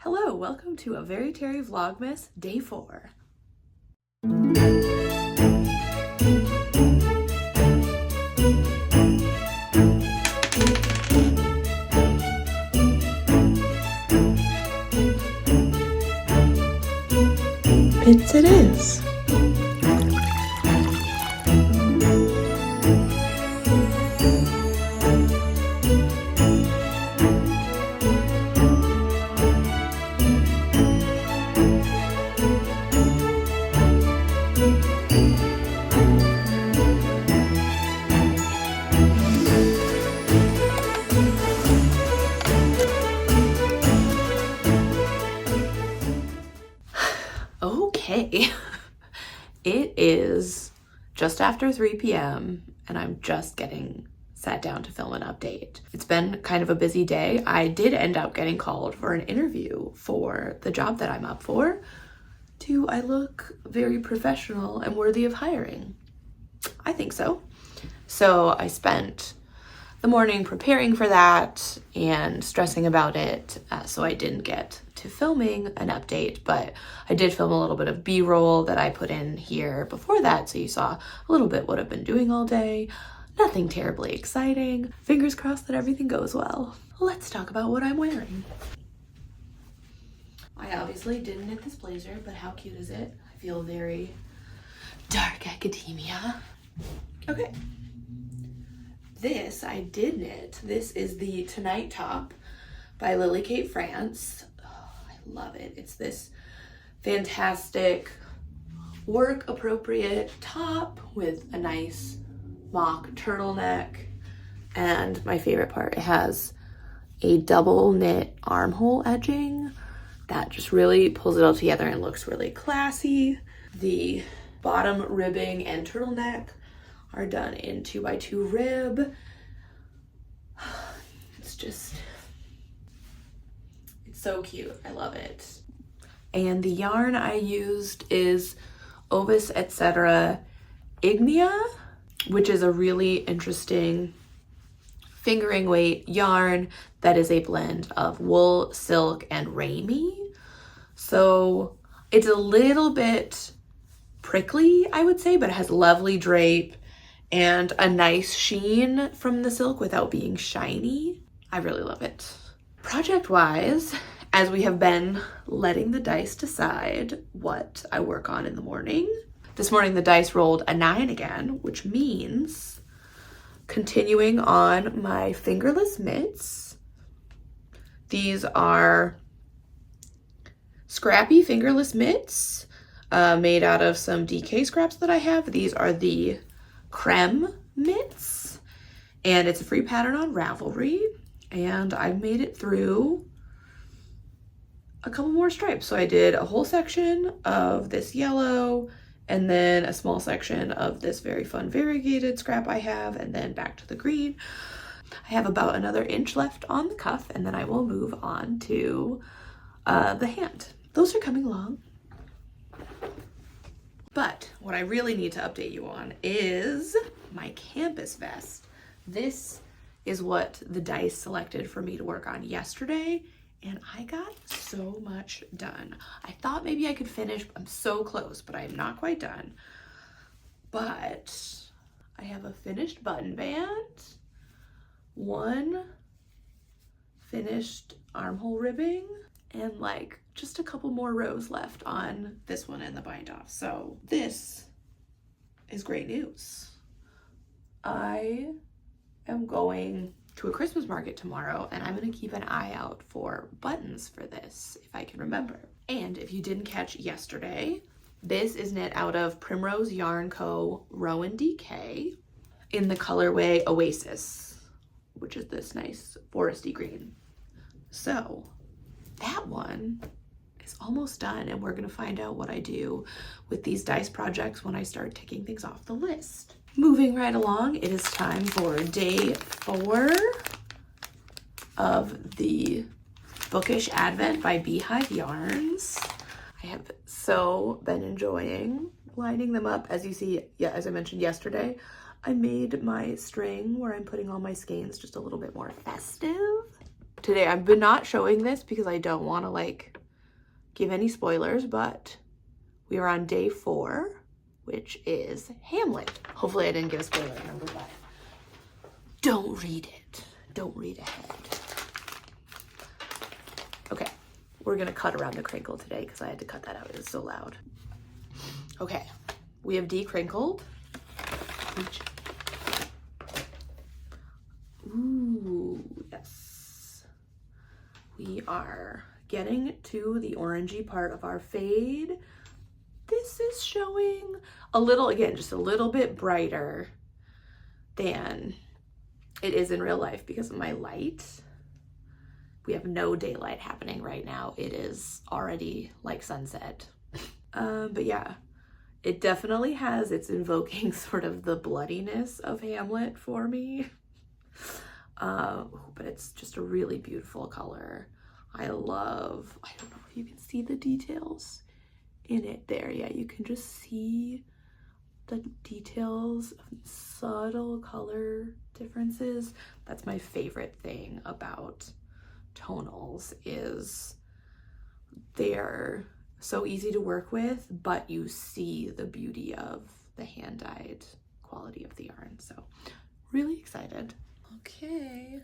Hello, welcome to a Very Terry Vlogmas Day 4. It is. Okay, it is just after 3 p.m. and I'm just getting sat down to film an update. It's been kind of a busy day. I did end up getting called for an interview for the job that I'm up for. Do I look very professional and worthy of hiring? I think so. So I spent the morning preparing for that and stressing about it, so I didn't get to filming an update, but I did film a little bit of B-roll that I put in here before that, so you saw a little bit what I've been doing all day. Nothing terribly exciting. Fingers crossed that everything goes well. Let's talk about what I'm wearing. I obviously didn't knit this blazer, but how cute is it? I feel very dark academia. Okay. This I did knit. This is the Tonight top by Lily Kate France. Oh, I love it. It's this fantastic work appropriate top with a nice mock turtleneck. And my favorite part, it has a double knit armhole edging that just really pulls it all together and looks really classy. The bottom ribbing and turtleneck are done in 2x2 rib. It's so cute. I love it. And the yarn I used is Ovis Etc. Ignea, which is a really interesting fingering weight yarn that is a blend of wool, silk, and ramie. So it's a little bit prickly, I would say, but it has lovely drape and a nice sheen from the silk without being shiny. I really love it. Project-wise, as we have been letting the dice decide what I work on in the morning, this morning the dice rolled a 9 again, which means continuing on my fingerless mitts. These are scrappy fingerless mitts made out of some DK scraps that I have. These are the creme mitts, and it's a free pattern on Ravelry, and I've made it through a couple more stripes. So I did a whole section of this yellow, and then a small section of this very fun variegated scrap I have, and then back to the green. I have about another inch left on the cuff, and then I will move on to the hand. Those are coming along. But what I really need to update you on is my campus vest. This is what the dice selected for me to work on yesterday, and I got so much done. I thought maybe I could finish. I'm so close, but I'm not quite done. But I have a finished button band, one finished armhole ribbing, and like just a couple more rows left on this one and the bind off. So this is great news. I am going to a Christmas market tomorrow, and I'm gonna keep an eye out for buttons for this if I can remember. And if you didn't catch yesterday, this is knit out of Primrose Yarn Co. Rowan DK in the colorway Oasis, which is this nice foresty green. So that one is almost done, and we're gonna find out what I do with these dice projects when I start ticking things off the list. Moving right along, it is time for day 4 of the Bookish Advent by Beehive Yarns. I have so been enjoying lining them up. As you see, yeah, as I mentioned yesterday, I made my string where I'm putting all my skeins just a little bit more festive. today. I've been not showing this because I don't want to like give any spoilers, but we are on day 4, which is Hamlet. Hopefully I didn't give a spoiler number, but don't read it. Don't read ahead. Okay, we're gonna cut around the crinkle today because I had to cut that out. It was so loud. Okay, we have decrinkled. Ooh, yes. We are getting to the orangey part of our fade. This is showing a little, again, just a little bit brighter than it is in real life because of my light. We have no daylight happening right now. It is already like sunset. But yeah, it definitely has, it's invoking sort of the bloodiness of Hamlet for me. But it's just a really beautiful color. I don't know if you can see the details in it there. Yeah, you can just see the details of subtle color differences. That's my favorite thing about tonals, is they're so easy to work with, but you see the beauty of the hand-dyed quality of the yarn. So really excited. Okay.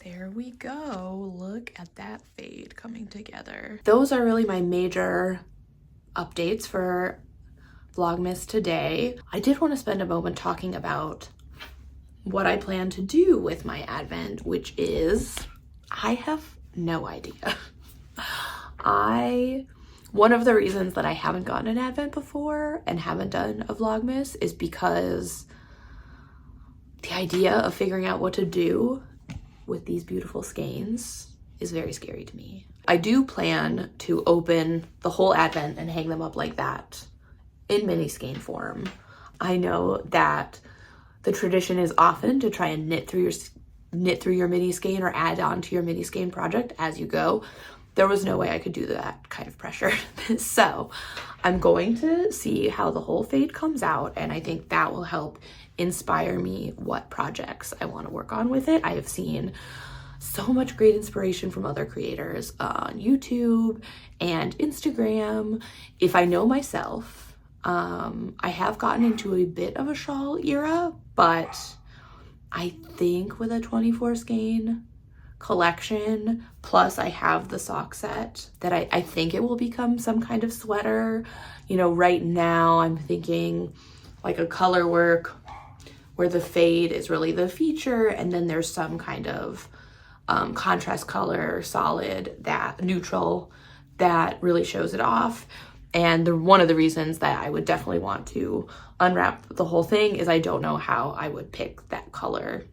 There we go. Look at that fade coming together. Those are really my major updates for Vlogmas today. I did want to spend a moment talking about what I plan to do with my Advent, which is, I have no idea. One of the reasons that I haven't gotten an Advent before and haven't done a Vlogmas is because the idea of figuring out what to do with these beautiful skeins is very scary to me. I do plan to open the whole Advent and hang them up like that in mini skein form. I know that the tradition is often to try and knit through your mini skein or add on to your mini skein project as you go. There was no way I could do that kind of pressure. So I'm going to see how the whole fade comes out, and I think that will help inspire me what projects I want to work on with it. I have seen so much great inspiration from other creators on YouTube and Instagram. If I know myself, I have gotten into a bit of a shawl era, but I think with a 24 skein collection, plus I have the sock set, that I think it will become some kind of sweater. You know, right now I'm thinking like a color work where the fade is really the feature, and then there's some kind of contrast color, solid, that neutral, that really shows it off. And one of the reasons that I would definitely want to unwrap the whole thing is I don't know how I would pick that color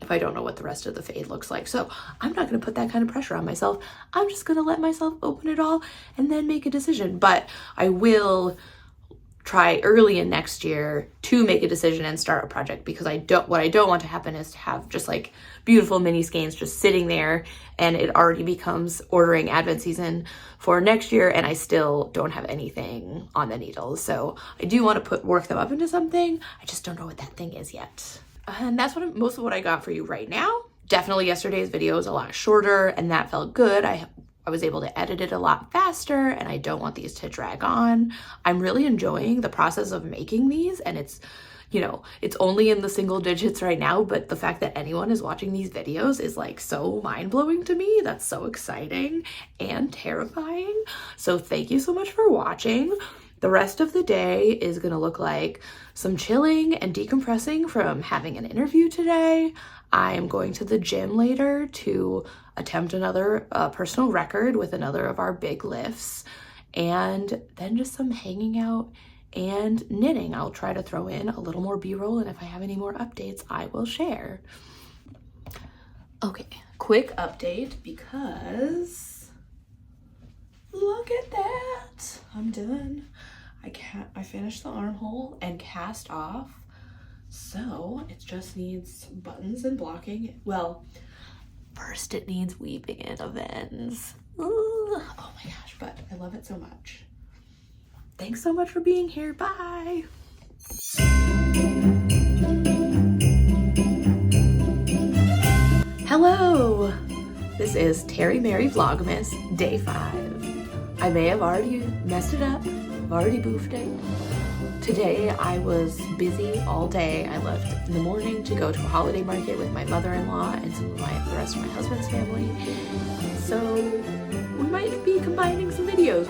if I don't know what the rest of the fade looks like. So I'm not gonna put that kind of pressure on myself. I'm just gonna let myself open it all and then make a decision. But I will try early in next year to make a decision and start a project, because what I don't want to happen is to have just like beautiful mini skeins just sitting there and it already becomes ordering Advent season for next year and I still don't have anything on the needles. So I do want to work them up into something. I just don't know what that thing is yet. And that's most of what I got for you right now. Definitely yesterday's video was a lot shorter and that felt good. I was able to edit it a lot faster and I don't want these to drag on. I'm really enjoying the process of making these, and it's, you know, it's only in the single digits right now, but the fact that anyone is watching these videos is like so mind-blowing to me. That's so exciting and terrifying. So thank you so much for watching. The rest of the day is gonna look like some chilling and decompressing from having an interview today. I am going to the gym later to attempt another personal record with another of our big lifts, and then just some hanging out and knitting. I'll try to throw in a little more B-roll, and if I have any more updates, I will share. Okay, quick update because look at that. I'm done. I finished the armhole and cast off. So it just needs buttons and blocking. Well, first it needs weaving and ends. Ooh, oh my gosh, but I love it so much. Thanks so much for being here. Bye. Hello! This is Terry Mary Vlogmas, day 5. I may have already messed it up, I've already boofed it. Today I was busy all day. I left in the morning to go to a holiday market with my mother-in-law and the rest of my husband's family. So we might be combining some videos.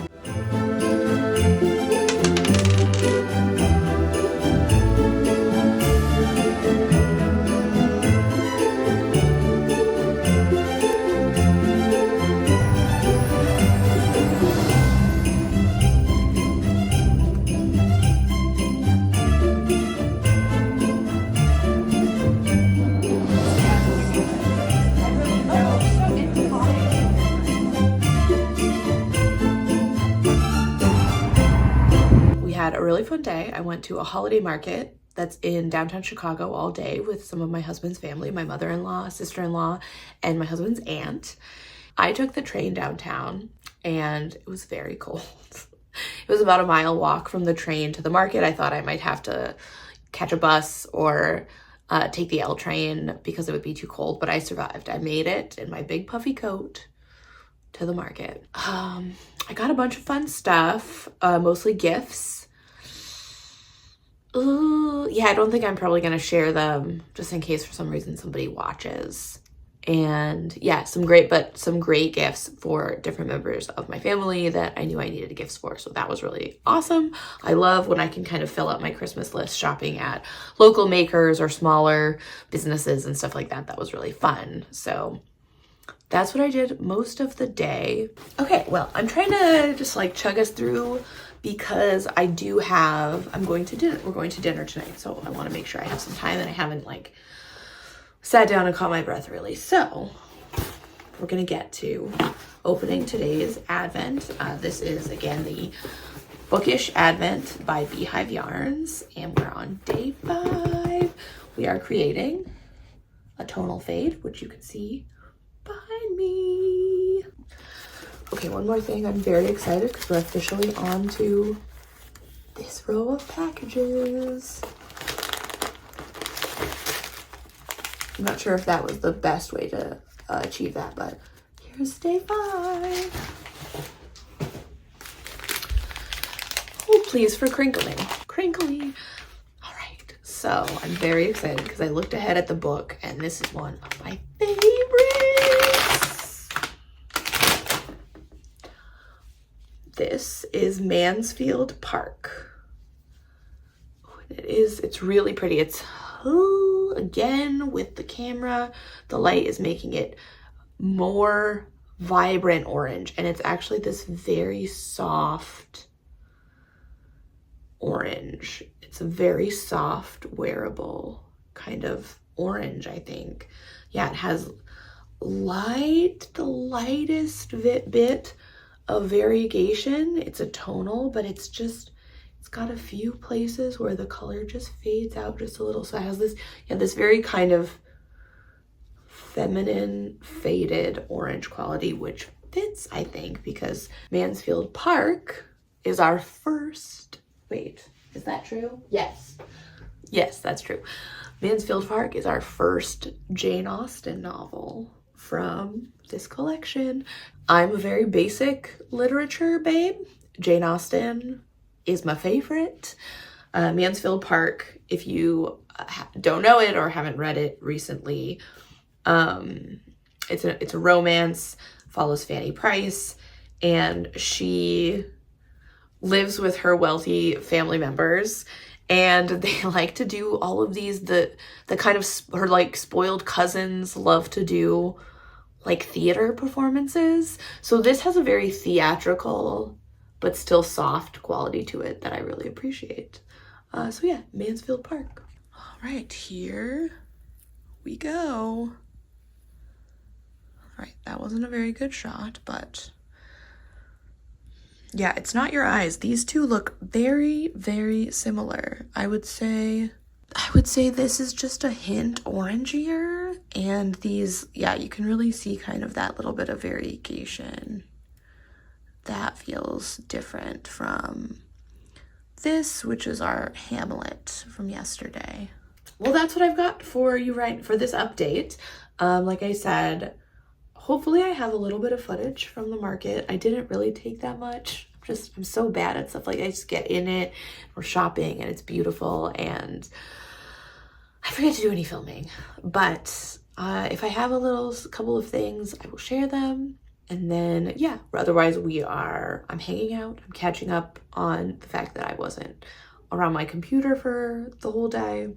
Had a really fun day. I went to a holiday market that's in downtown Chicago all day with some of my husband's family, my mother-in-law, sister-in-law, and my husband's aunt. I took the train downtown and it was very cold. It was about a mile walk from the train to the market. I thought I might have to catch a bus or take the L train because it would be too cold, but I survived. I made it in my big puffy coat to the market. I got a bunch of fun stuff, mostly gifts. Ooh, yeah, I don't think I'm probably gonna share them just in case for some reason somebody watches. And yeah, some great gifts for different members of my family that I knew I needed gifts for. So that was really awesome. I love when I can kind of fill up my Christmas list shopping at local makers or smaller businesses and stuff like that. That was really fun. So that's what I did most of the day. Okay, well, I'm trying to just like chug us through because we're going to dinner tonight. So I want to make sure I have some time and I haven't like sat down and caught my breath really. So we're going to get to opening today's Advent. This is again the Bookish Advent by Beehive Yarns, and we're on day 5. We are creating a tonal fade, which you can see behind me. Okay, one more thing. I'm very excited because we're officially on to this row of packages. I'm not sure if that was the best way to achieve that, but here's day 5. Oh, please for crinkling. Crinkly. All right, so I'm very excited because I looked ahead at the book and this is one of my favorites. This is Mansfield Park. It's really pretty. It's again with the camera, the light is making it more vibrant orange, and it's actually this very soft orange. It's a very soft, wearable kind of orange, I think. Yeah, it has the lightest bit of variegation. It's a tonal, but it's got a few places where the color just fades out just a little. So it has this very kind of feminine faded orange quality, which fits, I think, because Mansfield Park is our first, wait, is that true? Yes, that's true. Mansfield Park is our first Jane Austen novel from this collection. I'm a very basic literature babe. Jane Austen is my favorite. Mansfield Park, if you don't know it or haven't read it recently, it's a romance, follows Fanny Price, and she lives with her wealthy family members, and they like to do all of these, the kind of her like spoiled cousins love to do like theater performances. So this has a very theatrical but still soft quality to it that I really appreciate. So yeah, Mansfield Park. All right, here we go. All right, that wasn't a very good shot, but yeah, it's not your eyes. These two look very, very similar. I would say this is just a hint orangier, and these, yeah, you can really see kind of that little bit of variegation. That feels different from this, which is our Hamlet from yesterday. Well, that's what I've got for you for this update. Like I said, hopefully I have a little bit of footage from the market. I didn't really take that much. I'm so bad at stuff. Like, I just get in it, we're shopping and it's beautiful and I forget to do any filming. But if I have couple of things, I will share them. And then, yeah, otherwise I'm hanging out. I'm catching up on the fact that I wasn't around my computer for the whole day.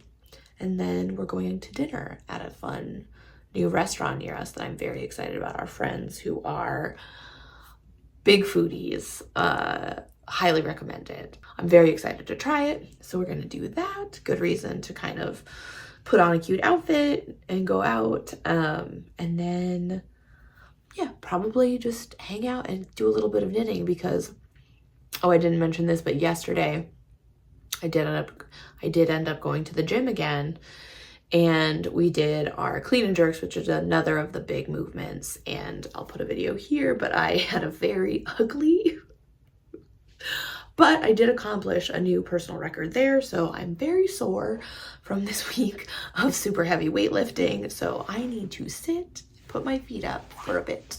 And then we're going to dinner at a fun new restaurant near us that I'm very excited about. Our friends who are big foodies, highly recommended. I'm very excited to try it. So we're gonna do that. Good reason to kind of put on a cute outfit and go out. And then, yeah, probably just hang out and do a little bit of knitting because, oh, I didn't mention this, but yesterday I did end up going to the gym again, and we did our clean and jerks, which is another of the big movements. And I'll put a video here, but I had a very ugly, but I did accomplish a new personal record there. So I'm very sore from this week of super heavy weightlifting. So I need to sit, put my feet up for a bit.